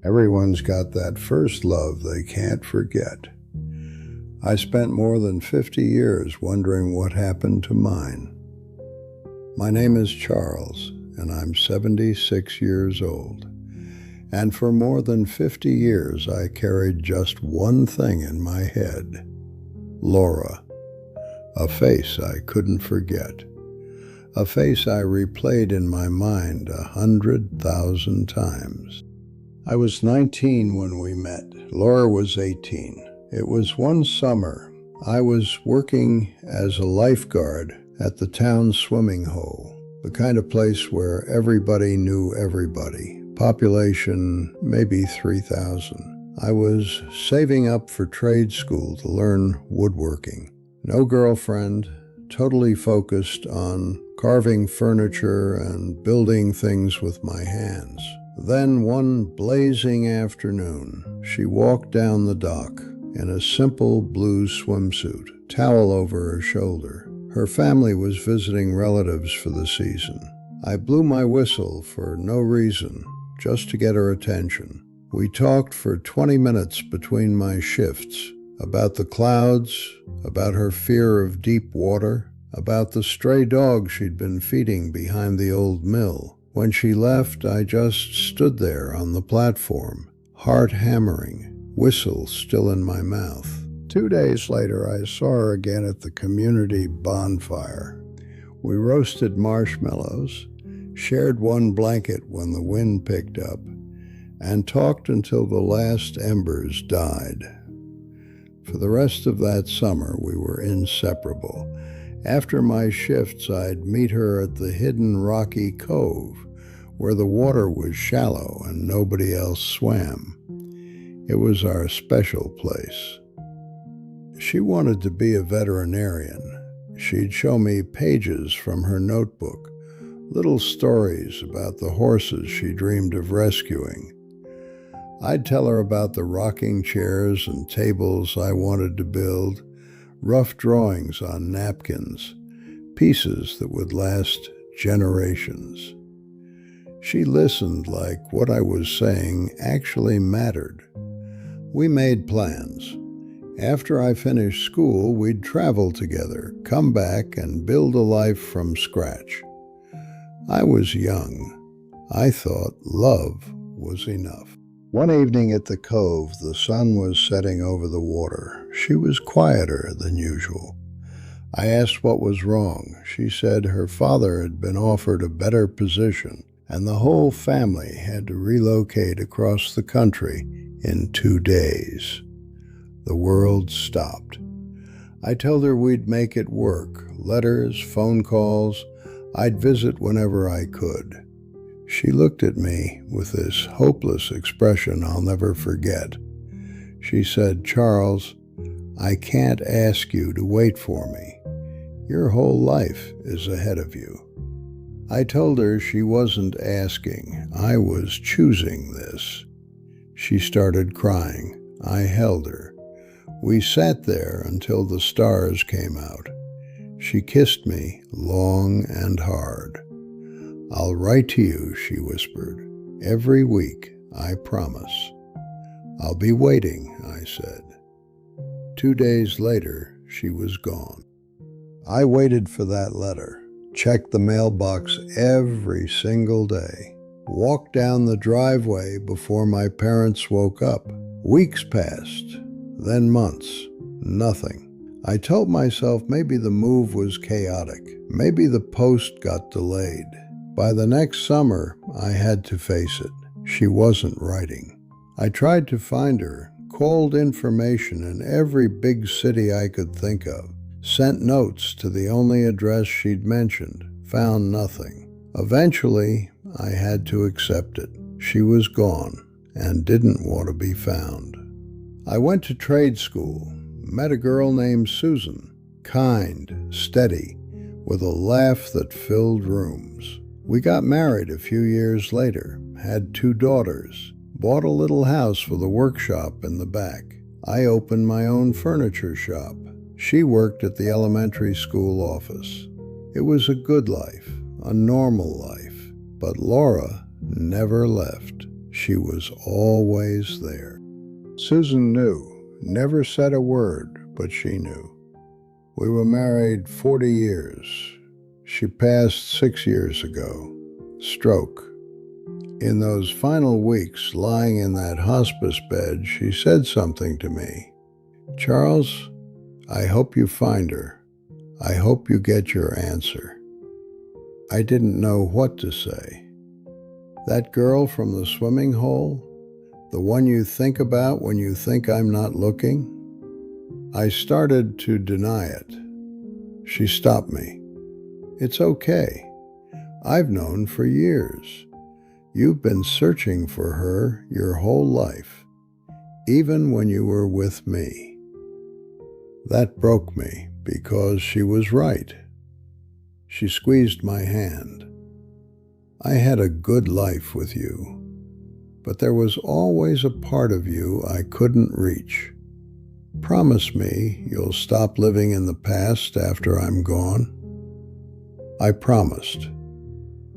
Everyone's got that first love they can't forget. I spent more than 50 years wondering what happened to mine. My name is Charles, and I'm 76 years old. And for more than 50 years, I carried just one thing in my head: Laura, a face I couldn't forget, a face I replayed in my mind 100,000 times. I was 19 when we met. Laura was 18. It was one summer. I was working as a lifeguard at the town swimming hole, the kind of place where everybody knew everybody. Population maybe 3,000. I was saving up for trade school to learn woodworking. No girlfriend, totally focused on carving furniture and building things with my hands. Then one blazing afternoon, she walked down the dock in a simple blue swimsuit, towel over her shoulder. Her family was visiting relatives for the season. I blew my whistle for no reason, just to get her attention. We talked for 20 minutes between my shifts, about the clouds, about her fear of deep water, about the stray dog she'd been feeding behind the old mill. When she left, I just stood there on the platform, heart hammering, whistle still in my mouth. 2 days later, I saw her again at the community bonfire. We roasted marshmallows, shared one blanket when the wind picked up, and talked until the last embers died. For the rest of that summer, we were inseparable. After my shifts, I'd meet her at the hidden rocky cove, where the water was shallow and nobody else swam. It was our special place. She wanted to be a veterinarian. She'd show me pages from her notebook, little stories about the horses she dreamed of rescuing. I'd tell her about the rocking chairs and tables I wanted to build, rough drawings on napkins, pieces that would last generations. She listened like what I was saying actually mattered. We made plans. After I finished school, we'd travel together, come back, and build a life from scratch. I was young. I thought love was enough. One evening at the cove, the sun was setting over the water. She was quieter than usual. I asked what was wrong. She said her father had been offered a better position, and the whole family had to relocate across the country in 2 days. The world stopped. I told her we'd make it work. Letters, phone calls. I'd visit whenever I could. She looked at me with this hopeless expression I'll never forget. She said, "Charles, I can't ask you to wait for me. Your whole life is ahead of you." I told her she wasn't asking. I was choosing this. She started crying. I held her. We sat there until the stars came out. She kissed me long and hard. "I'll write to you," she whispered. "Every week, I promise." "I'll be waiting," I said. 2 days later, she was gone. I waited for that letter, checked the mailbox every single day, walked down the driveway before my parents woke up. Weeks passed, then months, nothing. I told myself maybe the move was chaotic, maybe the post got delayed. By the next summer, I had to face it. She wasn't writing. I tried to find her, called information in every big city I could think of, sent notes to the only address she'd mentioned, found nothing. Eventually, I had to accept it. She was gone and didn't want to be found. I went to trade school, met a girl named Susan, kind, steady, with a laugh that filled rooms. We got married a few years later, had 2 daughters, bought a little house with a workshop in the back. I opened my own furniture shop. She worked at the elementary school office. It was a good life, a normal life, but Laura never left. She she was always there. Susan knew, never said a word, but she knew. We were married 40 years. She passed 6 years ago. Stroke. In those final weeks, lying in that hospice bed, she said something to me. "Charles, I hope you find her. I hope you get your answer." I didn't know what to say. That girl from the swimming hole? The one you think about when you think I'm not looking? I started to deny it. She stopped me. "It's okay. I've known for years. You've been searching for her your whole life, even when you were with me." That broke me because she was right. She squeezed my hand. "I had a good life with you, but there was always a part of you I couldn't reach. Promise me you'll stop living in the past after I'm gone." I promised,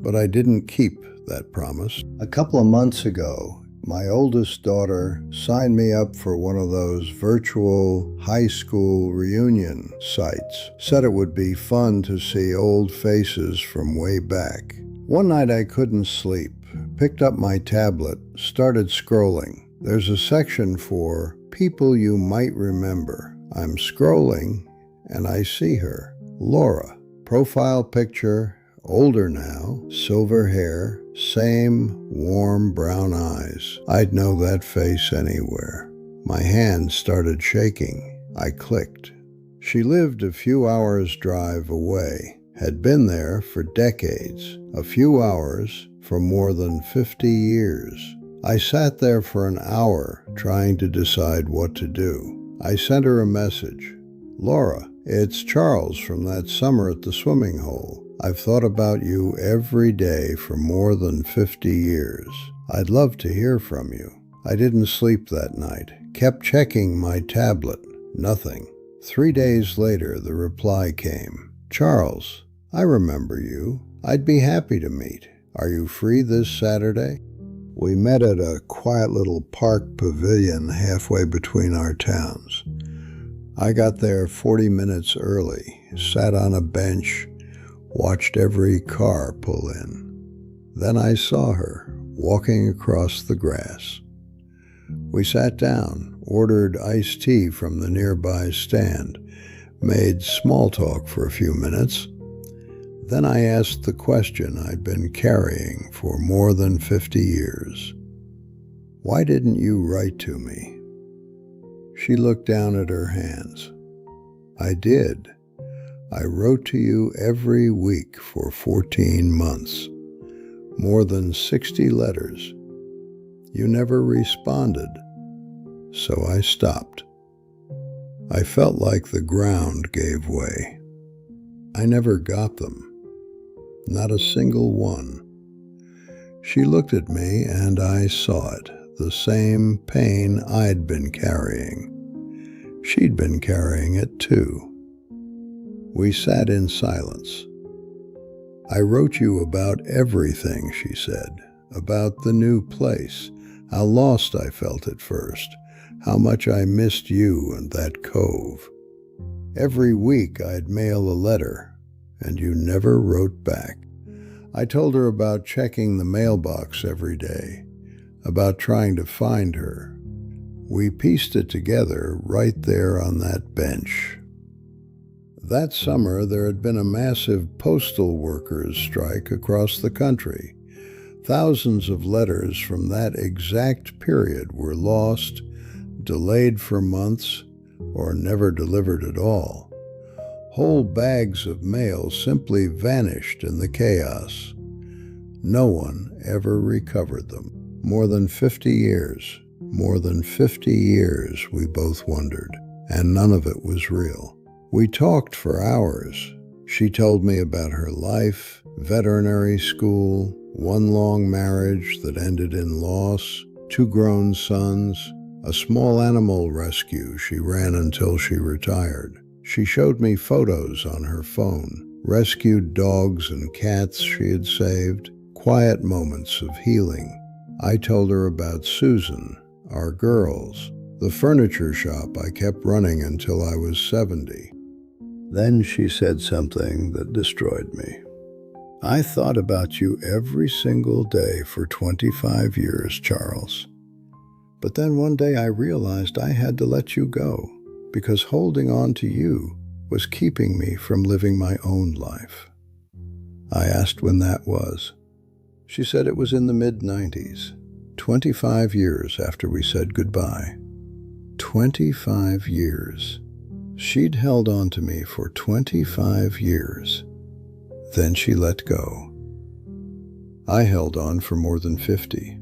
but I didn't keep that promise. A couple of months ago, my oldest daughter signed me up for one of those virtual high school reunion sites. Said it would be fun to see old faces from way back. One night I couldn't sleep, picked up my tablet, started scrolling. There's a section for people you might remember. I'm scrolling and I see her, Laura. Profile picture, older now, silver hair, same warm brown eyes. I'd know that face anywhere. My hand started shaking. I clicked. She lived a few hours' drive away, had been there for decades, a few hours for more than 50 years. I sat there for an hour trying to decide what to do. I sent her a message. "Laura, it's Charles from that summer at the swimming hole. I've thought about you every day for more than 50 years. I'd love to hear from you." I didn't sleep that night. Kept checking my tablet. Nothing. 3 days later, the reply came. "Charles, I remember you. I'd be happy to meet. Are you free this Saturday?" We met at a quiet little park pavilion halfway between our towns. I got there 40 minutes early, sat on a bench, watched every car pull in. Then I saw her walking across the grass. We sat down, ordered iced tea from the nearby stand, made small talk for a few minutes. Then I asked the question I'd been carrying for more than 50 years. "Why didn't you write to me?" She looked down at her hands. "I did. I wrote to you every week for 14 months. More than 60 letters. You never responded. So I stopped." I felt like the ground gave way. I never got them. Not a single one. She looked at me and I saw it, the same pain I'd been carrying. She'd been carrying it too. We sat in silence. "I wrote you about everything," she said, "about the new place, how lost I felt at first, how much I missed you and that cove. Every week I'd mail a letter, and you never wrote back." I told her about checking the mailbox every day, about trying to find her. We pieced it together right there on that bench. That summer, there had been a massive postal workers' strike across the country. Thousands of letters from that exact period were lost, delayed for months, or never delivered at all. Whole bags of mail simply vanished in the chaos. No one ever recovered them. More than 50 years, we both wondered, and none of it was real. We talked for hours. She told me about her life, veterinary school, one long marriage that ended in loss, 2 grown sons, a small animal rescue she ran until she retired. She showed me photos on her phone, rescued dogs and cats she had saved, quiet moments of healing. I told her about Susan, our girls, the furniture shop I kept running until I was 70. Then she said something that destroyed me. I thought about you every single day for 25 years, Charles. But then one day I realized I had to let you go because holding on to you was keeping me from living my own life. I asked when that was. She said it was in the mid-90s, 25 years after we said goodbye. 25 years. She'd held on to me for 25 years. Then she let go. I held on for more than 50.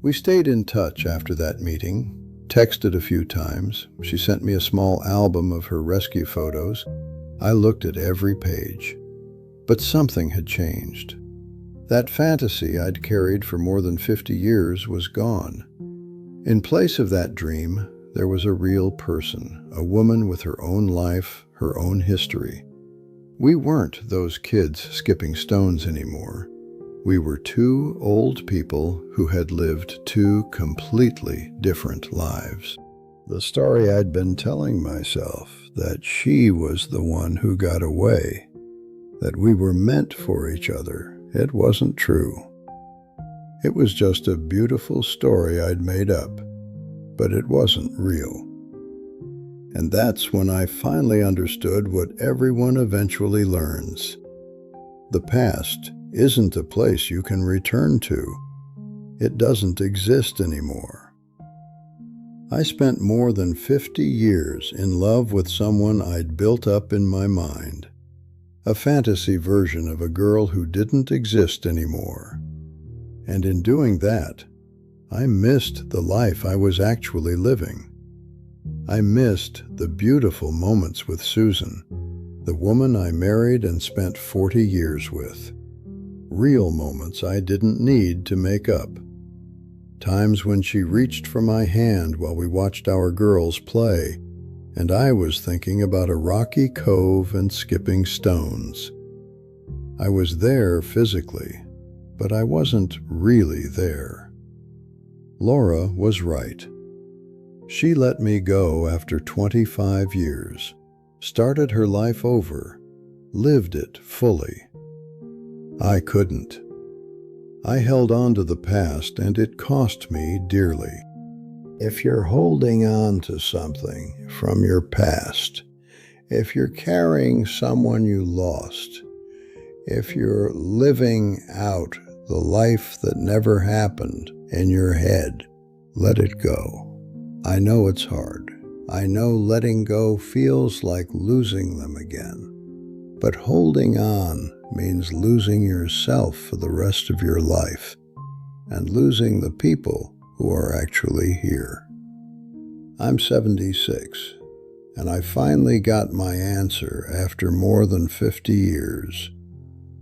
We stayed in touch after that meeting, texted a few times. She sent me a small album of her rescue photos. I looked at every page. But something had changed. That fantasy I'd carried for more than 50 years was gone. In place of that dream, there was a real person, a woman with her own life, her own history. We weren't those kids skipping stones anymore. We were two old people who had lived two completely different lives. The story I'd been telling myself, that she was the one who got away, that we were meant for each other, it wasn't true. It was just a beautiful story I'd made up, but it wasn't real. And that's when I finally understood what everyone eventually learns. The past isn't a place you can return to. It doesn't exist anymore. I spent more than 50 years in love with someone I'd built up in my mind, a fantasy version of a girl who didn't exist anymore. And in doing that, I missed the life I was actually living. I missed the beautiful moments with Susan, the woman I married and spent 40 years with. Real moments I didn't need to make up. Times when she reached for my hand while we watched our girls play, and I was thinking about a rocky cove and skipping stones. I was there physically, but I wasn't really there. Laura was right. She let me go after 25 years, started her life over, lived it fully. I couldn't. I held on to the past, and it cost me dearly. If you're holding on to something from your past, if you're carrying someone you lost, if you're living out the life that never happened in your head, let it go. I know it's hard. I know letting go feels like losing them again. But holding on means losing yourself for the rest of your life and losing the people who are actually here. I'm 76, and I finally got my answer after more than 50 years.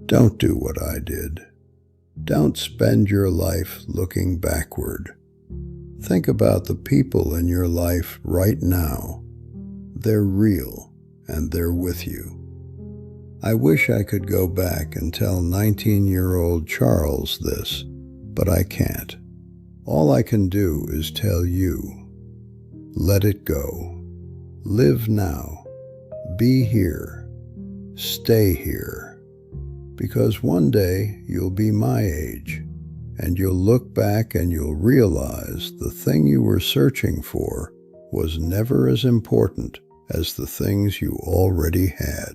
Don't do what I did. Don't spend your life looking backward. Think about the people in your life right now. They're real, and they're with you. I wish I could go back and tell 19-year-old Charles this, but I can't. All I can do is tell you, let it go. Live now. Be here. Stay here. Because one day you'll be my age, and you'll look back and you'll realize the thing you were searching for was never as important as the things you already had.